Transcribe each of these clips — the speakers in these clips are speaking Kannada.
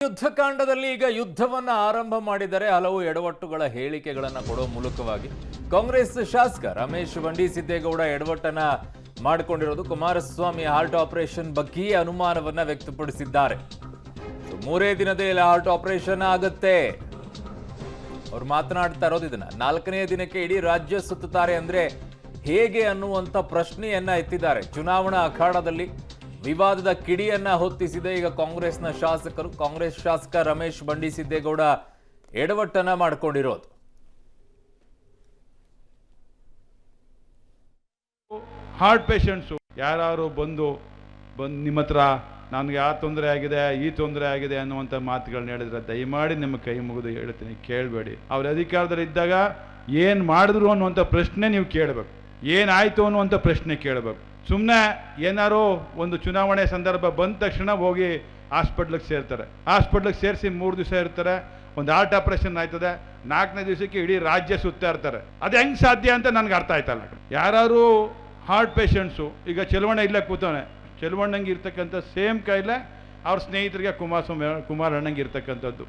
ಯುದ್ಧಕಾಂಡದಲ್ಲಿ ಈಗ ಯುದ್ಧವನ್ನ ಆರಂಭ ಮಾಡಿದರೆ ಹಲವು ಎಡವಟ್ಟುಗಳ ಹೇಳಿಕೆಗಳನ್ನು ಕೊಡುವ ಮೂಲಕವಾಗಿ ಕಾಂಗ್ರೆಸ್ ಶಾಸಕ ರಮೇಶ್ ಬಂಡಿಸಿದ್ದೇಗೌಡ ಎಡವಟ್ಟನ್ನ ಮಾಡಿಕೊಂಡಿರೋದು ಕುಮಾರಸ್ವಾಮಿ ಹಾರ್ಟ್ ಆಪರೇಷನ್ ಬಗ್ಗೆ ಅನುಮಾನವನ್ನ ವ್ಯಕ್ತಪಡಿಸಿದ್ದಾರೆ. ಮೂರೇ ದಿನದಲ್ಲಿ ಹಾರ್ಟ್ ಆಪರೇಷನ್ ಆಗುತ್ತೆ. ಅವ್ರು ಮಾತನಾಡ್ತಾ ಇರೋದು ಇದನ್ನ 4ನೇ ದಿನಕ್ಕೆ ಇಡೀ ರಾಜ್ಯ ಸುತ್ತುತ್ತಾರೆ ಅಂದ್ರೆ ಹೇಗೆ ಅನ್ನುವಂತ ಪ್ರಶ್ನೆಯನ್ನ ಎತ್ತಿದ್ದಾರೆ. ಚುನಾವಣಾ ಅಖಾಡದಲ್ಲಿ ವಿವಾದದ ಕಿಡಿಯನ್ನ ಹೊತ್ತಿಸಿದ ಈಗ ಕಾಂಗ್ರೆಸ್ನ ಶಾಸಕರು. ಕಾಂಗ್ರೆಸ್ ಶಾಸಕ ರಮೇಶ್ ಬಂಡಿಸಿದ್ದೇಗೌಡ ಎಡವಟ್ಟನ್ನ ಮಾಡಿಕೊಂಡಿರೋದು. ಹಾರ್ಟ್ ಪೇಷಂಟ್ಸು ಯಾರು ಬಂದು ನಿಮ್ಮ ಹತ್ರ ನನಗೆ ಆ ತೊಂದರೆ ಆಗಿದೆ ಈ ತೊಂದರೆ ಆಗಿದೆ ಅನ್ನುವಂಥ ಮಾತುಗಳನ್ನ ಹೇಳಿದ್ರೆ ದಯಮಾಡಿ ನಿಮ್ಮ ಕೈ ಮುಗಿದು ಹೇಳ್ತೀನಿ, ಕೇಳಬೇಡಿ. ಅವ್ರ ಅಧಿಕಾರದಲ್ಲಿ ಇದ್ದಾಗ ಏನು ಮಾಡಿದ್ರು ಅನ್ನುವಂಥ ಪ್ರಶ್ನೆ ನೀವು ಕೇಳಬೇಕು, ಏನಾಯಿತು ಅನ್ನುವಂಥ ಪ್ರಶ್ನೆ ಕೇಳಬೇಕು. ಸುಮ್ಮನೆ ಏನಾರು ಒಂದು ಚುನಾವಣೆ ಸಂದರ್ಭ ಬಂದ ತಕ್ಷಣ ಹೋಗಿ ಹಾಸ್ಪಿಟ್ಲಿಗೆ ಸೇರ್ತಾರೆ. ಹಾಸ್ಪಿಟ್ಲಿಗೆ ಸೇರಿಸಿ 3 ದಿವಸ ಇರ್ತಾರೆ, ಒಂದು ಹಾರ್ಟ್ ಆಪರೇಷನ್ ಆಯ್ತದೆ, 4ನೇ ದಿವಸಕ್ಕೆ ಇಡೀ ರಾಜ್ಯ ಸುತ್ತಾ ಇರ್ತಾರೆ. ಅದು ಹೆಂಗೆ ಸಾಧ್ಯ ಅಂತ ನನಗೆ ಅರ್ಥ ಆಯ್ತಲ್ಲ. ಯಾರು ಹಾರ್ಟ್ ಪೇಷಂಟ್ಸು ಈಗ ಚೆಲುವಣ್ಣ ಇಲ್ಲೇ ಕೂತವನೆ, ಚೆಲುವಣ್ಣಂಗೆ ಇರ್ತಕ್ಕಂಥ ಸೇಮ್ ಕಾಯಿಲೆ ಅವ್ರ ಸ್ನೇಹಿತರಿಗೆ ಕುಮಾರ್ ಅಣ್ಣಂಗೆ ಇರ್ತಕ್ಕಂಥದ್ದು.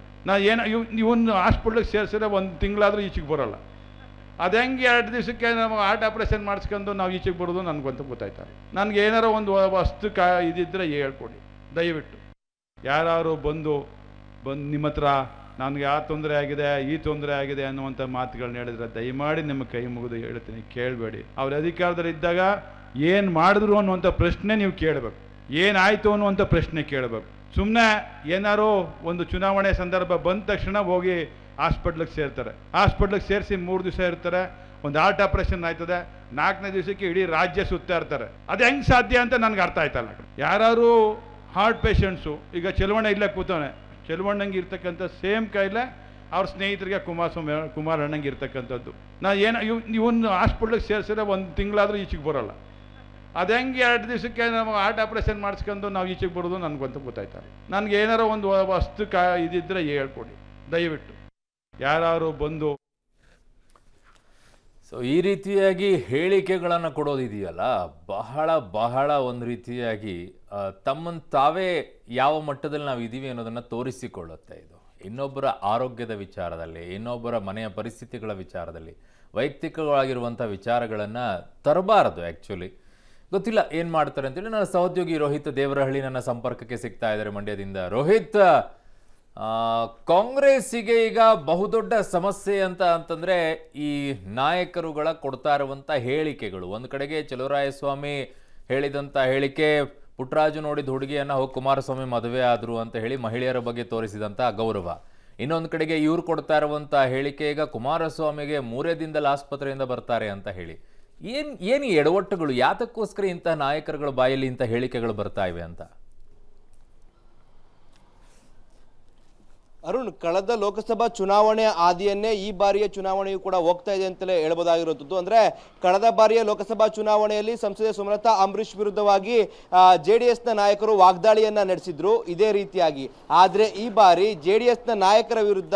ಇವನು ಹಾಸ್ಪಿಟ್ಲಿಗೆ ಸೇರಿಸಿದ್ರೆ 1 ತಿಂಗಳಾದರೂ ಈಚೆಗೆ ಬರೋಲ್ಲ. ಅದು ಹೆಂಗೆ 2 ದಿವಸಕ್ಕೆ ನಾವು ಹಾರ್ಟ್ ಆಪ್ರೇಷನ್ ಮಾಡಿಸ್ಕೊಂಡು ನಾವು ಈಚೆಗೆ ಬರೋದು ನನಗಂತೂ ಗೊತ್ತಾಯ್ತಾರೆ. ನನಗೆ ಏನಾರೋ ಒಂದು ವಸ್ತು ಇದಿದ್ದರೆ ಹೇಳ್ಕೊಡಿ ದಯವಿಟ್ಟು. ಯಾರು ಬಂದು ನಿಮ್ಮ ಹತ್ರ ನನಗೆ ಆ ತೊಂದರೆ ಆಗಿದೆ ಈ ತೊಂದರೆ ಆಗಿದೆ ಅನ್ನುವಂಥ ಮಾತುಗಳನ್ನ ಹೇಳಿದ್ರೆ ದಯಮಾಡಿ ನಿಮ್ಮ ಕೈ ಮುಗಿದು ಹೇಳ್ತೀನಿ, ಕೇಳಬೇಡಿ. ಅವ್ರ ಅಧಿಕಾರದಲ್ಲಿ ಇದ್ದಾಗ ಏನು ಮಾಡಿದ್ರು ಅನ್ನುವಂಥ ಪ್ರಶ್ನೆ ನೀವು ಕೇಳಬೇಕು, ಏನಾಯಿತು ಅನ್ನುವಂಥ ಪ್ರಶ್ನೆ ಕೇಳಬೇಕು. ಸುಮ್ಮನೆ ಏನಾರು ಒಂದು ಚುನಾವಣೆ ಸಂದರ್ಭ ಬಂದ ತಕ್ಷಣ ಹೋಗಿ ಹಾಸ್ಪಿಟ್ಲಿಗೆ ಸೇರ್ತಾರೆ. ಹಾಸ್ಪಿಟ್ಲಿಗೆ ಸೇರಿಸಿ 3 ದಿವಸ ಇರ್ತಾರೆ, ಒಂದು ಹಾರ್ಟ್ ಆಪರೇಷನ್ ಆಯ್ತದೆ, 4ನೇ ದಿವಸಕ್ಕೆ ಇಡೀ ರಾಜ್ಯ ಸುತ್ತಾ ಇರ್ತಾರೆ. ಅದು ಹೆಂಗೆ ಸಾಧ್ಯ ಅಂತ ನನಗೆ ಅರ್ಥ ಆಯ್ತಲ್ಲ. ಯಾರು ಹಾರ್ಟ್ ಪೇಷಂಟ್ಸು ಈಗ ಚೆಲುವಣ್ಣ ಇಲ್ಲೇ ಕೂತವನೆ, ಚೆಲುವಣ್ಣಂಗೆ ಇರ್ತಕ್ಕಂಥ ಸೇಮ್ ಕಾಯಿಲೆ ಅವ್ರ ಸ್ನೇಹಿತರಿಗೆ ಕುಮಾರ್ ಅಣ್ಣಂಗೆ ಇರ್ತಕ್ಕಂಥದ್ದು. ಇವನು ಹಾಸ್ಪಿಟ್ಲಿಗೆ ಸೇರಿಸಿದ್ರೆ 1 ತಿಂಗಳಾದರೂ ಈಚೆಗೆ ಬರೋಲ್ಲ. ಅದು ಹೆಂಗೆ 2 ದಿವಸಕ್ಕೆ ನಾವು ಹಾರ್ಟ್ ಆಪ್ರೇಷನ್ ಮಾಡಿಸ್ಕೊಂಡು ನಾವು ಈಚೆಗೆ ಬರೋದು ನನಗಂತೂ ಗೊತ್ತಾಯ್ತಾರೆ. ನನಗೆ ಏನಾರೋ ಒಂದು ವಸ್ತು ಇದಿದ್ದರೆ ಹೇಳ್ಕೊಡಿ ದಯವಿಟ್ಟು. ಯಾರು ಬಂದು ಈ ರೀತಿಯಾಗಿ ಹೇಳಿಕೆಗಳನ್ನು ಕೊಡೋದಿದೆಯಲ್ಲ, ಬಹಳ ಒಂದು ರೀತಿಯಾಗಿ ತಮ್ಮನ್ನು ತಾವೇ ಯಾವ ಮಟ್ಟದಲ್ಲಿ ನಾವು ಇದ್ದೀವಿ ಅನ್ನೋದನ್ನು ತೋರಿಸಿಕೊಳ್ಳುತ್ತೆ. ಇದು ಇನ್ನೊಬ್ಬರ ಆರೋಗ್ಯದ ವಿಚಾರದಲ್ಲಿ, ಇನ್ನೊಬ್ಬರ ಮನೆಯ ಪರಿಸ್ಥಿತಿಗಳ ವಿಚಾರದಲ್ಲಿ ವೈಯಕ್ತಿಕವಾಗಿರುವಂಥ ವಿಚಾರಗಳನ್ನು ತರಬಾರದು. ಆ್ಯಕ್ಚುಲಿ ಗೊತ್ತಿಲ್ಲ ಏನು ಮಾಡ್ತಾರೆ ಅಂತೇಳಿ. ನನ್ನ ಸಹೋದ್ಯೋಗಿ ರೋಹಿತ್ ದೇವರಹಳ್ಳಿ ನನ್ನ ಸಂಪರ್ಕಕ್ಕೆ ಸಿಗ್ತಾ ಇದ್ದಾರೆ ಮಂಡ್ಯದಿಂದ. ರೋಹಿತ್, ಕಾಂಗ್ರೆಸ್ಸಿಗೆ ಈಗ ಬಹುದೊಡ್ಡ ಸಮಸ್ಯೆ ಅಂತಂದ್ರೆ ಈ ನಾಯಕರುಗಳ ಕೊಡ್ತಾ ಇರುವಂತ ಹೇಳಿಕೆಗಳು. ಒಂದು ಕಡೆಗೆ ಚಲುವರಾಯಸ್ವಾಮಿ ಹೇಳಿದಂತ ಹೇಳಿಕೆ, ಪುಟ್ಟರಾಜು ನೋಡಿದ ಹುಡುಗಿಯನ್ನ ಹೋಗಿ ಕುಮಾರಸ್ವಾಮಿ ಮದುವೆ ಆದ್ರು ಅಂತ ಹೇಳಿ ಮಹಿಳೆಯರ ಬಗ್ಗೆ ತೋರಿಸಿದಂತ ಗೌರವ. ಇನ್ನೊಂದು ಕಡೆಗೆ ಇವ್ರು ಕೊಡ್ತಾ ಇರುವಂತ ಹೇಳಿಕೆ ಈಗ ಕುಮಾರಸ್ವಾಮಿಗೆ 3 ದಿನದಲ್ಲಿ ಆಸ್ಪತ್ರೆಯಿಂದ ಬರ್ತಾರೆ ಅಂತ ಹೇಳಿ. ಏನು ಎಡವಟ್ಟುಗಳು, ಯಾತಕ್ಕೋಸ್ಕರ ಇಂತಹ ನಾಯಕರುಗಳ ಬಾಯಲ್ಲಿ ಇಂಥ ಹೇಳಿಕೆಗಳು ಬರ್ತಾ ಇವೆ ಅಂತ? ಅರುಣ್, ಕಳೆದ ಲೋಕಸಭಾ ಚುನಾವಣೆ ಆದಿಯನ್ನೇ ಈ ಬಾರಿಯ ಚುನಾವಣೆಯು ಕೂಡ ಹೋಗ್ತಾ ಇದೆ ಅಂತಲೇ ಹೇಳಬಹುದಾಗಿರುವಂಥದ್ದು. ಅಂದ್ರೆ ಕಳೆದ ಬಾರಿಯ ಲೋಕಸಭಾ ಚುನಾವಣೆಯಲ್ಲಿ ಸಂಸದೆ ಸುಮಲತಾ ಅಂಬರೀಶ್ ವಿರುದ್ಧವಾಗಿ JDSನ ನಾಯಕರು ವಾಗ್ದಾಳಿಯನ್ನ ನಡೆಸಿದ್ರು ಇದೇ ರೀತಿಯಾಗಿ. ಆದ್ರೆ ಈ ಬಾರಿ JDSನ ನಾಯಕರ ವಿರುದ್ಧ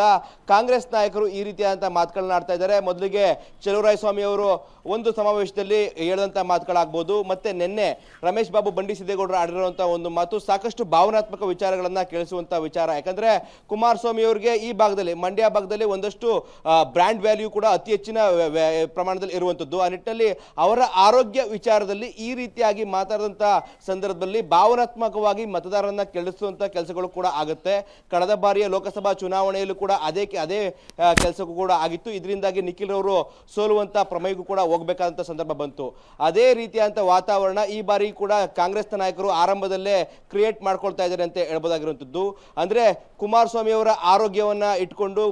ಕಾಂಗ್ರೆಸ್ ನಾಯಕರು ಈ ರೀತಿಯಾದಂತಹ ಮಾತುಗಳನ್ನ ಆಡ್ತಾ ಇದ್ದಾರೆ. ಮೊದಲಿಗೆ ಚಲುವರಾಯಸ್ವಾಮಿ ಅವರು ಒಂದು ಸಮಾವೇಶದಲ್ಲಿ ಹೇಳಿದಂತಹ ಮಾತುಗಳಾಗ್ಬೋದು, ಮತ್ತೆ ನಿನ್ನೆ ರಮೇಶ್ ಬಾಬು ಬಂಡಿಸಿದ್ದೇಗೌಡರು ಆಡಿರುವಂತಹ ಒಂದು ಮಾತು ಸಾಕಷ್ಟು ಭಾವನಾತ್ಮಕ ವಿಚಾರಗಳನ್ನ ಕೇಳಿಸುವಂತ ವಿಚಾರ. ಯಾಕಂದ್ರೆ ಕುಮಾರಸ್ವಾಮಿ ಅವರಿಗೆ ಈ ಭಾಗದಲ್ಲಿ, ಮಂಡ್ಯ ಭಾಗದಲ್ಲಿ ಒಂದಷ್ಟು ಬ್ರ್ಯಾಂಡ್ ವ್ಯಾಲ್ಯೂ ಕೂಡ ಅತಿ ಹೆಚ್ಚಿನ ಪ್ರಮಾಣದಲ್ಲಿ ಇರುವಂತದ್ದು. ಆ ನಿಟ್ಟಿನಲ್ಲಿ ಅವರ ಆರೋಗ್ಯ ವಿಚಾರದಲ್ಲಿ ಈ ರೀತಿಯಾಗಿ ಮಾತಾಡಿದಂತ ಸಂದರ್ಭದಲ್ಲಿ ಭಾವನಾತ್ಮಕವಾಗಿ ಮತದಾರರನ್ನ ಕೆಳಿಸುವಂತ ಕೆಲಸಗಳು ಕೂಡ ಆಗುತ್ತೆ. ಕಳೆದ ಬಾರಿಯ ಲೋಕಸಭಾ ಚುನಾವಣೆಯಲ್ಲೂ ಕೂಡ ಅದೇ ಕೆಲಸಕ್ಕೂ ಕೂಡ ಆಗಿತ್ತು. ಇದರಿಂದಾಗಿ ನಿಖಿಲ್ ಅವರು ಸೋಲುವಂತ ಪ್ರಮೇಯಕ್ಕೂ ಕೂಡ ಹೋಗಬೇಕಾದಂತ ಸಂದರ್ಭ ಬಂತು. ಅದೇ ರೀತಿಯಾದಂತ ವಾತಾವರಣ ಈ ಬಾರಿ ಕೂಡ ಕಾಂಗ್ರೆಸ್ನ ನಾಯಕರು ಆರಂಭದಲ್ಲೇ ಕ್ರಿಯೇಟ್ ಮಾಡ್ಕೊಳ್ತಾ ಇದ್ದಾರೆ ಅಂತ ಹೇಳ್ಬೋದಾಗಿರುವಂತದ್ದು. ಅಂದ್ರೆ ಕುಮಾರಸ್ವಾಮಿ ಅವರ ಆರೋಗ್ಯವನ್ನ ಇಟ್ಕೊಂಡು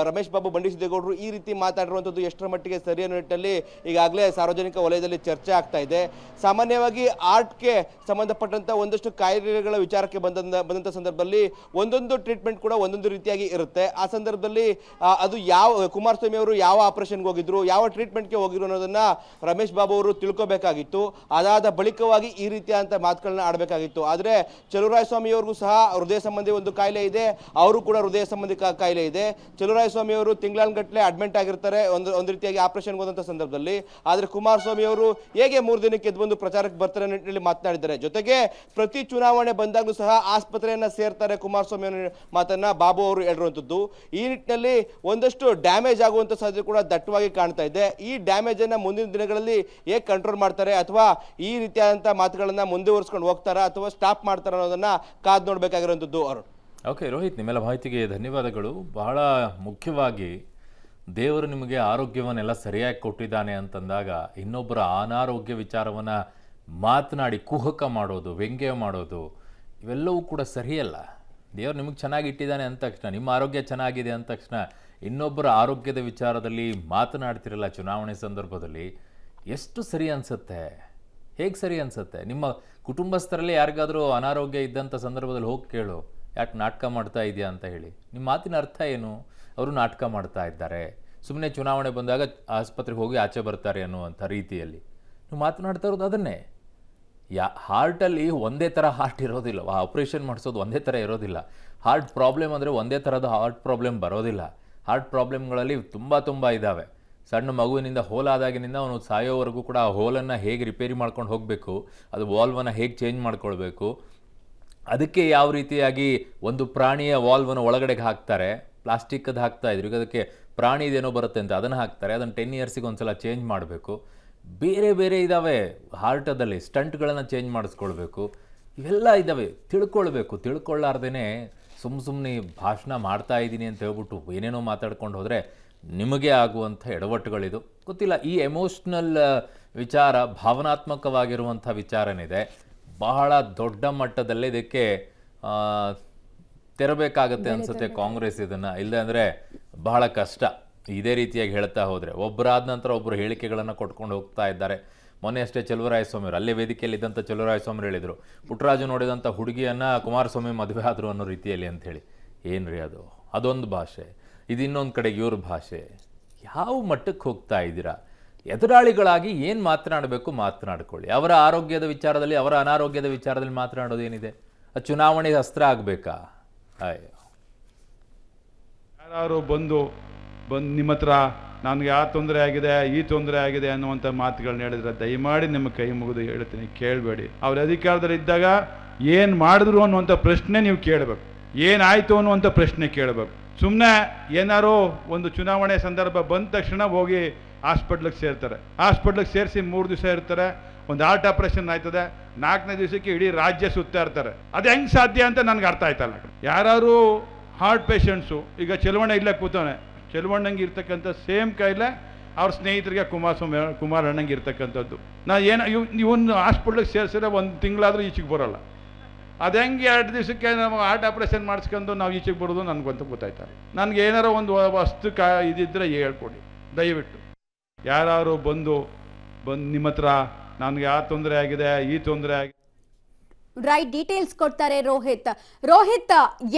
ರಮೇಶ್ ಬಾಬು ಬಂಡಿಸಿದ್ದೇಗೌಡರು ಈ ರೀತಿ ಮಾತಾಡಿರುವಂತದ್ದು ಎಷ್ಟರ ಮಟ್ಟಿಗೆ ಸರಿ ಅನ್ನೋ ನಿಟ್ಟಿನಲ್ಲಿ ಈಗಾಗಲೇ ಸಾರ್ವಜನಿಕ ವಲಯದಲ್ಲಿ ಚರ್ಚೆ ಆಗ್ತಾ ಇದೆ. ಸಾಮಾನ್ಯವಾಗಿ ಆರ್ಟ್ಗೆ ಸಂಬಂಧಪಟ್ಟಂತ ಒಂದಷ್ಟು ಕಾಯಿಲೆಗಳ ವಿಚಾರಕ್ಕೆ ಬಂದಂತ ಸಂದರ್ಭದಲ್ಲಿ ಒಂದೊಂದು ಟ್ರೀಟ್ಮೆಂಟ್ ಕೂಡ ಒಂದೊಂದು ರೀತಿಯಾಗಿ ಇರುತ್ತೆ. ಆ ಸಂದರ್ಭದಲ್ಲಿ ಅದು ಕುಮಾರಸ್ವಾಮಿ ಅವರು ಯಾವ ಆಪರೇಷನ್ಗೆ ಹೋಗಿದ್ರು, ಯಾವ ಟ್ರೀಟ್ಮೆಂಟ್ಗೆ ಹೋಗಿದ್ರು ಅನ್ನೋದನ್ನ ರಮೇಶ್ ಬಾಬು ಅವರು ತಿಳ್ಕೋಬೇಕಾಗಿತ್ತು. ಅದಾದ ಬಳಿಕವಾಗಿ ಈ ರೀತಿಯಾದಂತ ಮಾತುಗಳನ್ನ ಆಡಬೇಕಾಗಿತ್ತು. ಆದ್ರೆ ಚಲುವರಾಯಸ್ವಾಮಿ ಅವ್ರಿಗೂ ಸಹ ಹೃದಯ ಸಂಬಂಧಿ ಒಂದು ಕಾಯಿಲೆ ಇದೆ, ಅವರು ಕೂಡ ಹೃದಯ ಸಂಬಂಧಿ ಕಾಯಿಲೆ ಇದೆ. ಚಲುವರಾಯಸ್ವಾಮಿ ಅವರು ತಿಂಗಳಾನ್ಗಟ್ಟಲೆ ಅಡ್ಮಿಟ್ ಆಗಿರ್ತಾರೆ ಒಂದು ರೀತಿಯಾಗಿ ಆಪರೇಷನ್ಗೆ ಹೋದಂಥ ಸಂದರ್ಭದಲ್ಲಿ. ಆದರೆ ಕುಮಾರಸ್ವಾಮಿ ಅವರು ಹೇಗೆ 3 ದಿನಕ್ಕೆ ಎದ್ದು ಬಂದು ಪ್ರಚಾರಕ್ಕೆ ಬರ್ತಾರೆ ನಿಟ್ಟಿನಲ್ಲಿ ಮಾತನಾಡಿದ್ದಾರೆ. ಜೊತೆಗೆ ಪ್ರತಿ ಚುನಾವಣೆ ಬಂದಾಗಲೂ ಸಹ ಆಸ್ಪತ್ರೆಯನ್ನ ಸೇರ್ತಾರೆ ಕುಮಾರಸ್ವಾಮಿ ಅವರ ಮಾತನ್ನ ಬಾಬು ಅವರು ಹೇಳಿರುವಂಥದ್ದು. ಈ ನಿಟ್ಟಿನಲ್ಲಿ ಒಂದಷ್ಟು ಡ್ಯಾಮೇಜ್ ಆಗುವಂಥ ಸಾಧ್ಯತೆ ಕೂಡ ದಟ್ಟವಾಗಿ ಕಾಣ್ತಾ ಇದೆ. ಈ ಡ್ಯಾಮೇಜ್ ಅನ್ನ ಮುಂದಿನ ದಿನಗಳಲ್ಲಿ ಹೇಗೆ ಕಂಟ್ರೋಲ್ ಮಾಡ್ತಾರೆ ಅಥವಾ ಈ ರೀತಿಯಾದಂತಹ ಮಾತುಗಳನ್ನ ಮುಂದುವರಿಸಿಕೊಂಡು ಹೋಗ್ತಾರಾ ಅಥವಾ ಸ್ಟಾಪ್ ಮಾಡ್ತಾರ ಅನ್ನೋದನ್ನ ಕಾದ್ ನೋಡ್ಬೇಕಾಗಿರುವಂಥದ್ದು. ಅವರು ಓಕೆ ರೋಹಿತ್, ನಿಮ್ಮೆಲ್ಲ ಮಾಹಿತಿಗೆ ಧನ್ಯವಾದಗಳು. ಬಹಳ ಮುಖ್ಯವಾಗಿ ದೇವರು ನಿಮಗೆ ಆರೋಗ್ಯವನ್ನೆಲ್ಲ ಸರಿಯಾಗಿ ಕೊಟ್ಟಿದ್ದಾನೆ ಅಂತಂದಾಗ ಇನ್ನೊಬ್ಬರ ಅನಾರೋಗ್ಯ ವಿಚಾರವನ್ನು ಮಾತನಾಡಿ ಕುಹಕ ಮಾಡೋದು, ವ್ಯಂಗ್ಯ ಮಾಡೋದು ಇವೆಲ್ಲವೂ ಕೂಡ ಸರಿಯಲ್ಲ. ದೇವರು ನಿಮಗೆ ಚೆನ್ನಾಗಿ ಇಟ್ಟಿದ್ದಾನೆ ಅಂದ ತಕ್ಷಣ, ನಿಮ್ಮ ಆರೋಗ್ಯ ಚೆನ್ನಾಗಿದೆ ಅಂದ ತಕ್ಷಣ ಇನ್ನೊಬ್ಬರ ಆರೋಗ್ಯದ ವಿಚಾರದಲ್ಲಿ ಮಾತನಾಡ್ತಿರಲ್ಲ ಚುನಾವಣೆ ಸಂದರ್ಭದಲ್ಲಿ, ಎಷ್ಟು ಸರಿ ಅನಿಸುತ್ತೆ? ಹೇಗೆ ಸರಿ ಅನಿಸುತ್ತೆ? ನಿಮ್ಮ ಕುಟುಂಬಸ್ಥರಲ್ಲಿ ಯಾರಿಗಾದರೂ ಅನಾರೋಗ್ಯ ಇದ್ದಂಥ ಸಂದರ್ಭದಲ್ಲಿ ಹೋಗಿ ಕೇಳು, ಯಾಕೆ ನಾಟಕ ಮಾಡ್ತಾ ಇದೆಯಾ ಅಂತ ಹೇಳಿ. ನಿಮ್ಮ ಮಾತಿನ ಅರ್ಥ ಏನು? ಅವರು ನಾಟಕ ಮಾಡ್ತಾ ಇದ್ದಾರೆ, ಸುಮ್ಮನೆ ಚುನಾವಣೆ ಬಂದಾಗ ಆಸ್ಪತ್ರೆಗೆ ಹೋಗಿ ಆಚೆ ಬರ್ತಾರೆ ಅನ್ನುವಂಥ ರೀತಿಯಲ್ಲಿ ನೀವು ಮಾತನಾಡ್ತಾ ಇರೋದು ಅದನ್ನೇ. ಹಾರ್ಟಲ್ಲಿ ಒಂದೇ ಥರ ಹಾರ್ಟ್ ಇರೋದಿಲ್ಲ, ಆಪ್ರೇಷನ್ ಮಾಡಿಸೋದು ಒಂದೇ ಥರ ಇರೋದಿಲ್ಲ. ಹಾರ್ಟ್ ಪ್ರಾಬ್ಲಮ್ ಅಂದರೆ ಒಂದೇ ಥರದ ಹಾರ್ಟ್ ಪ್ರಾಬ್ಲಮ್ ಬರೋದಿಲ್ಲ. ಹಾರ್ಟ್ ಪ್ರಾಬ್ಲಮ್ಗಳಲ್ಲಿ ತುಂಬ ಇದ್ದಾವೆ. ಸಣ್ಣ ಮಗುವಿನಿಂದ ಹೋಲಾದಾಗಿನಿಂದ ಅವನು ಸಾಯೋವರೆಗೂ ಕೂಡ ಆ ಹೋಲನ್ನು ಹೇಗೆ ರಿಪೇರಿ ಮಾಡ್ಕೊಂಡು ಹೋಗಬೇಕು, ಅದು ವಾಲ್ವನ್ನು ಹೇಗೆ ಚೇಂಜ್ ಮಾಡ್ಕೊಳ್ಬೇಕು, ಅದಕ್ಕೆ ಯಾವ ರೀತಿಯಾಗಿ ಒಂದು ಪ್ರಾಣಿಯ ವಾಲ್ವನ್ನು ಒಳಗಡೆಗೆ ಹಾಕ್ತಾರೆ, ಪ್ಲಾಸ್ಟಿಕ್ಕದು ಹಾಕ್ತಾ ಇದ್ರು, ಈಗ ಅದಕ್ಕೆ ಪ್ರಾಣಿದೇನೋ ಬರುತ್ತೆ ಅಂತ ಅದನ್ನು ಹಾಕ್ತಾರೆ, ಅದನ್ನು 10 ಇಯರ್ಸಿಗೆ ಒಂದ್ಸಲ ಚೇಂಜ್ ಮಾಡಬೇಕು. ಬೇರೆ ಇದ್ದಾವೆ ಹಾರ್ಟದಲ್ಲಿ, ಸ್ಟಂಟ್ಗಳನ್ನು ಚೇಂಜ್ ಮಾಡಿಸ್ಕೊಳ್ಬೇಕು, ಇವೆಲ್ಲ ಇದ್ದಾವೆ. ತಿಳ್ಕೊಳ್ಳಾರ್ದೇ ಸುಮ್ಮನೆ ಭಾಷಣ ಮಾಡ್ತಾ ಇದ್ದೀನಿ ಅಂತ ಹೇಳ್ಬಿಟ್ಟು ಏನೇನೋ ಮಾತಾಡ್ಕೊಂಡು ಹೋದರೆ ನಿಮಗೆ ಆಗುವಂಥ ಎಡವಟ್ಟುಗಳಿದು. ಗೊತ್ತಿಲ್ಲ, ಈ ಎಮೋಷ್ನಲ್ ವಿಚಾರ, ಭಾವನಾತ್ಮಕವಾಗಿರುವಂಥ ವಿಚಾರನಿದೆ, ಬಹಳ ದೊಡ್ಡ ಮಟ್ಟದಲ್ಲಿ ಇದಕ್ಕೆ ತೆರಬೇಕಾಗತ್ತೆ ಅನಿಸುತ್ತೆ ಕಾಂಗ್ರೆಸ್ ಇದನ್ನು. ಇಲ್ಲದೆ ಅಂದರೆ ಬಹಳ ಕಷ್ಟ ಇದೇ ರೀತಿಯಾಗಿ ಹೇಳ್ತಾ ಹೋದರೆ. ಒಬ್ಬರಾದ ನಂತರ ಒಬ್ಬರು ಹೇಳಿಕೆಗಳನ್ನು ಕೊಟ್ಕೊಂಡು ಹೋಗ್ತಾ ಇದ್ದಾರೆ. ಮೊನ್ನೆ ಅಷ್ಟೇ ಚಲುವರಾಯಸ್ವಾಮಿ ಅವರು, ಅಲ್ಲೇ ವೇದಿಕೆಯಲ್ಲಿದ್ದಂಥ ಚಲುವರಾಯಸ್ವಾಮಿ ಹೇಳಿದರು, ಪುಟ್ಟರಾಜು ನೋಡಿದಂಥ ಹುಡುಗಿಯನ್ನು ಕುಮಾರಸ್ವಾಮಿ ಮದುವೆ ಆದರು ಅನ್ನೋ ರೀತಿಯಲ್ಲಿ ಅಂಥೇಳಿ. ಏನು ರೀ ಅದು? ಅದೊಂದು ಭಾಷೆ, ಇದು ಇನ್ನೊಂದು ಕಡೆಗೆ ಇವ್ರ ಭಾಷೆ. ಯಾವ ಮಟ್ಟಕ್ಕೆ ಹೋಗ್ತಾ ಇದ್ದೀರಾ? ಎದುರಾಳಿಗಳಾಗಿ ಏನು ಮಾತನಾಡಬೇಕು ಮಾತನಾಡ್ಕೊಳ್ಳಿ. ಅವರ ಆರೋಗ್ಯದ ವಿಚಾರದಲ್ಲಿ, ಅವರ ಅನಾರೋಗ್ಯದ ವಿಚಾರದಲ್ಲಿ ಮಾತನಾಡೋದೇನಿದೆ? ಅದು ಚುನಾವಣೆಗೆ ಅಸ್ತ್ರ ಆಗಬೇಕಾ? ಅಯ್ಯೋ, ಯಾರು ಬಂದು ನಿಮ್ಮ ಹತ್ರ ನನಗೆ ಆ ತೊಂದರೆ ಆಗಿದೆ, ಈ ತೊಂದರೆ ಆಗಿದೆ ಅನ್ನುವಂಥ ಮಾತುಗಳನ್ನ ಹೇಳಿದ್ರೆ ದಯಮಾಡಿ ನಿಮ್ಮ ಕೈ ಮುಗಿದು ಹೇಳ್ತೀನಿ, ಕೇಳಬೇಡಿ. ಅವ್ರ ಅಧಿಕಾರದಲ್ಲಿ ಇದ್ದಾಗ ಏನು ಮಾಡಿದ್ರು ಅನ್ನುವಂಥ ಪ್ರಶ್ನೆ ನೀವು ಕೇಳಬೇಕು, ಏನಾಯಿತು ಅನ್ನುವಂಥ ಪ್ರಶ್ನೆ ಕೇಳಬೇಕು. ಸುಮ್ಮನೆ ಏನಾರು ಒಂದು ಚುನಾವಣೆ ಸಂದರ್ಭ ಬಂದ ತಕ್ಷಣ ಹೋಗಿ ಹಾಸ್ಪಿಟ್ಲಿಗೆ ಸೇರ್ತಾರೆ. ಹಾಸ್ಪಿಟ್ಲಿಗೆ ಸೇರಿಸಿ 3 ದಿವಸ ಇರ್ತಾರೆ, ಒಂದು ಹಾರ್ಟ್ ಆಪರೇಷನ್ ಆಯ್ತದೆ, 4ನೇ ದಿವಸಕ್ಕೆ ಇಡೀ ರಾಜ್ಯ ಸುತ್ತಾ ಇರ್ತಾರೆ. ಅದು ಹೆಂಗೆ ಸಾಧ್ಯ ಅಂತ ನನಗೆ ಅರ್ಥ ಆಯ್ತಲ್ಲ. ಯಾರು ಹಾರ್ಟ್ ಪೇಷಂಟ್ಸು, ಈಗ ಚೆಲುವಣ್ಣ ಇಲ್ಲೇ ಕೂತವನೆ, ಚೆಲುವಣ್ಣಂಗೆ ಇರ್ತಕ್ಕಂಥ ಸೇಮ್ ಕಾಯಿಲೆ ಅವ್ರ ಸ್ನೇಹಿತರಿಗೆ ಕುಮಾರಣ್ಣಂಗೆ ಇರ್ತಕ್ಕಂಥದ್ದು. ನಾನು ಇವನು ಹಾಸ್ಪಿಟ್ಲಿಗೆ ಸೇರಿಸಿದ್ರೆ 1 ತಿಂಗಳಾದರೂ ಈಚೆಗೆ ಬರೋಲ್ಲ. ಅದು ಹೆಂಗೆ 2 ದಿವಸಕ್ಕೆ ನಾವು ಹಾರ್ಟ್ ಆಪ್ರೇಷನ್ ಮಾಡಿಸ್ಕೊಂಡು ನಾವು ಈಚೆಗೆ ಬರೋದು ನನಗಂತೂ ಗೊತ್ತಾಯ್ತಾರೆ. ನನಗೆ ಏನಾರೋ ಒಂದು ವಸ್ತು ಇದಿದ್ದರೆ ಹೇಳ್ಕೊಡಿ ದಯವಿಟ್ಟು. ಯಾರು ಬಂದು ನಿಮ್ಮ ಹತ್ರ ನನಗೆ ಆ ತೊಂದರೆ ಆಗಿದೆ, ಈ ತೊಂದರೆ ಆಗಿದೆ, ರೈಟ್ ಡೀಟೇಲ್ಸ್ ಕೊಡ್ತಾರೆ ರೋಹಿತ್.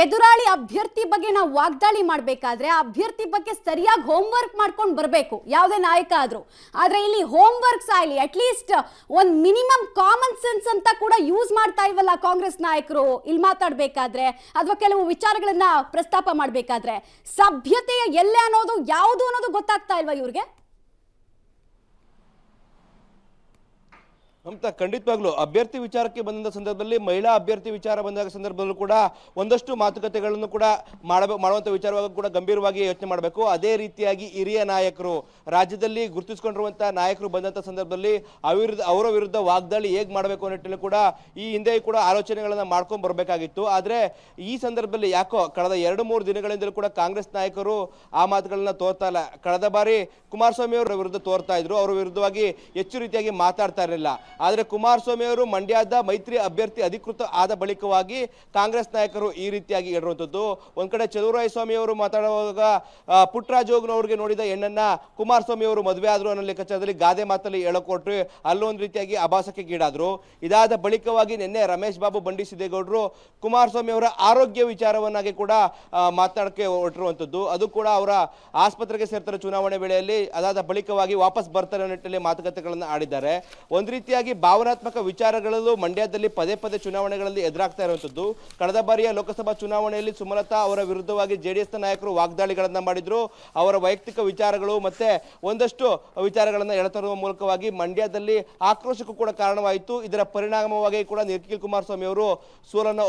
ಎದುರಾಳಿ ಅಭ್ಯರ್ಥಿ ಬಗ್ಗೆ ನಾವು ವಾಗ್ದಾಳಿ ಮಾಡಬೇಕಾದ್ರೆ ಆ ಅಭ್ಯರ್ಥಿ ಬಗ್ಗೆ ಸರಿಯಾಗಿ ಹೋಮ್ವರ್ಕ್ ಮಾಡ್ಕೊಂಡು ಬರಬೇಕು, ಯಾವುದೇ ನಾಯಕ ಆದ್ರೂ. ಆದ್ರೆ ಇಲ್ಲಿ ಹೋಮ್ವರ್ಕ್ಸ್ ಆಗಲಿ, ಅಟ್ಲೀಸ್ಟ್ ಒಂದು ಮಿನಿಮಮ್ ಕಾಮನ್ ಸೆನ್ಸ್ ಅಂತ ಕೂಡ ಯೂಸ್ ಮಾಡ್ತಾ ಇಲ್ವಲ್ಲ ಕಾಂಗ್ರೆಸ್ ನಾಯಕರು ಇಲ್ಲಿ ಮಾತಾಡ್ಬೇಕಾದ್ರೆ ಅಥವಾ ಕೆಲವು ವಿಚಾರಗಳನ್ನ ಪ್ರಸ್ತಾಪ ಮಾಡಬೇಕಾದ್ರೆ. ಸಭ್ಯತೆಯ ಎಲ್ಲೆ ಅನ್ನೋದು ಯಾವುದು ಅನ್ನೋದು ಗೊತ್ತಾಗ್ತಾ ಇಲ್ವಾ ಇವ್ರಿಗೆ? ಅಂತ ಖಂಡಿತವಾಗ್ಲೂ ಅಭ್ಯರ್ಥಿ ವಿಚಾರಕ್ಕೆ ಬಂದ ಸಂದರ್ಭದಲ್ಲಿ, ಮಹಿಳಾ ಅಭ್ಯರ್ಥಿ ವಿಚಾರ ಬಂದಾಗ ಸಂದರ್ಭದಲ್ಲೂ ಕೂಡ ಒಂದಷ್ಟು ಮಾತುಕತೆಗಳನ್ನು ಕೂಡ ಮಾಡುವಂಥ ವಿಚಾರವಾಗಿ ಕೂಡ ಗಂಭೀರವಾಗಿ ಯೋಚನೆ ಮಾಡಬೇಕು. ಅದೇ ರೀತಿಯಾಗಿ ಹಿರಿಯ ನಾಯಕರು, ರಾಜ್ಯದಲ್ಲಿ ಗುರುತಿಸಿಕೊಂಡಿರುವಂತಹ ನಾಯಕರು ಬಂದಂಥ ಸಂದರ್ಭದಲ್ಲಿ ಅವರ ವಿರುದ್ಧ ವಾಗ್ದಾಳಿ ಹೇಗೆ ಮಾಡಬೇಕು ಅನ್ನೋ ನಿಟ್ಟಿನಲ್ಲಿ ಕೂಡ ಈ ಹಿಂದೆ ಕೂಡ ಆಲೋಚನೆಗಳನ್ನು ಮಾಡ್ಕೊಂಡು ಬರಬೇಕಾಗಿತ್ತು. ಆದರೆ ಈ ಸಂದರ್ಭದಲ್ಲಿ ಯಾಕೋ ಕಳೆದ 2-3 ದಿನಗಳಿಂದಲೂ ಕೂಡ ಕಾಂಗ್ರೆಸ್ ನಾಯಕರು ಆ ಮಾತುಗಳನ್ನ ತೋರ್ತಾ ಇಲ್ಲ. ಕಳೆದ ಬಾರಿ ಕುಮಾರಸ್ವಾಮಿ ಅವರ ವಿರುದ್ಧ ತೋರ್ತಾ ಇದ್ರು, ಅವರ ವಿರುದ್ಧವಾಗಿ ಹೆಚ್ಚು ರೀತಿಯಾಗಿ ಮಾತಾಡ್ತಾ ಇರಲಿಲ್ಲ. ಆದರೆ ಕುಮಾರಸ್ವಾಮಿ ಅವರು ಮಂಡ್ಯದ ಮೈತ್ರಿ ಅಭ್ಯರ್ಥಿ ಅಧಿಕೃತ ಆದ ಬಳಿಕವಾಗಿ ಕಾಂಗ್ರೆಸ್ ನಾಯಕರು ಈ ರೀತಿಯಾಗಿ ಹೇಳಿರುವಂಥದ್ದು. ಒಂದ್ ಕಡೆ ಚಲುವರಾಯಸ್ವಾಮಿ ಅವರು ಮಾತಾಡುವಾಗ ಪುಟ್ಟರಾಜುನವ್ರಿಗೆ ನೋಡಿದ ಹೆಣ್ಣನ್ನ ಕುಮಾರಸ್ವಾಮಿ ಅವರು ಮದುವೆ ಆದ್ರು ಅನ್ನೋ ಲೆಕ್ಕಾಚಾರದಲ್ಲಿ ಗಾದೆ ಮಾತಲ್ಲಿ ಹೇಳಕೊಟ್ರು, ಅಲ್ಲೊಂದು ರೀತಿಯಾಗಿ ಆಭಾಸಕ್ಕೆ ಗೀಡಾದ್ರು. ಇದಾದ ಬಳಿಕವಾಗಿ ನಿನ್ನೆ ರಮೇಶ್ ಬಾಬು ಬಂಡಿ ಸಿದ್ದೇಗೌಡರು ಕುಮಾರಸ್ವಾಮಿ ಅವರ ಆರೋಗ್ಯ ವಿಚಾರವನ್ನಾಗಿ ಕೂಡ ಮಾತನಾಡಕ್ಕೆ ಹೊರಟಿರುವಂಥದ್ದು. ಅದು ಕೂಡ ಅವರ ಆಸ್ಪತ್ರೆಗೆ ಸೇರ್ತಾರೆ ಚುನಾವಣೆ ವೇಳೆಯಲ್ಲಿ. ಅದಾದ ಬಳಿಕವಾಗಿ ವಾಪಸ್ ಬರ್ತಾರೆ ಅನ್ನೋ ನಿಟ್ಟಿನಲ್ಲಿ ಮಾತುಕತೆಗಳನ್ನು ಆಡಿದ್ದಾರೆ. ಒಂದ್ ರೀತಿಯಾಗಿ ರೀತಿಯಾಗಿ ಭಾವನಾತ್ಮಕ ವಿಚಾರಗಳಲ್ಲೂ ಮಂಡ್ಯದಲ್ಲಿ ಪದೇ ಪದೇ ಚುನಾವಣೆಗಳಲ್ಲಿ ಎದುರಾಗ್ತಾ ಇರುವಂತದ್ದು. ಕಳೆದ ಬಾರಿಯ ಲೋಕಸಭಾ ಚುನಾವಣೆಯಲ್ಲಿ ಸುಮಲತಾ ಅವರ ವಿರುದ್ಧವಾಗಿ ಜೆಡಿಎಸ್ ನಾಯಕರು ವಾಗ್ದಾಳಿಗಳನ್ನ ಮಾಡಿದ್ರು. ಅವರ ವೈಯಕ್ತಿಕ ವಿಚಾರಗಳು ಮತ್ತೆ ಒಂದಷ್ಟು ವಿಚಾರಗಳನ್ನ ಎಳತರುವ ಮೂಲಕವಾಗಿ ಮಂಡ್ಯದಲ್ಲಿ ಆಕ್ರೋಶಕ್ಕೂ ಕೂಡ ಕಾರಣವಾಯಿತು. ಇದರ ಪರಿಣಾಮವಾಗಿ ಕೂಡ ನಿಖಿಲ್ ಕುಮಾರಸ್ವಾಮಿ ಅವರು ಸೋಲನ್ನು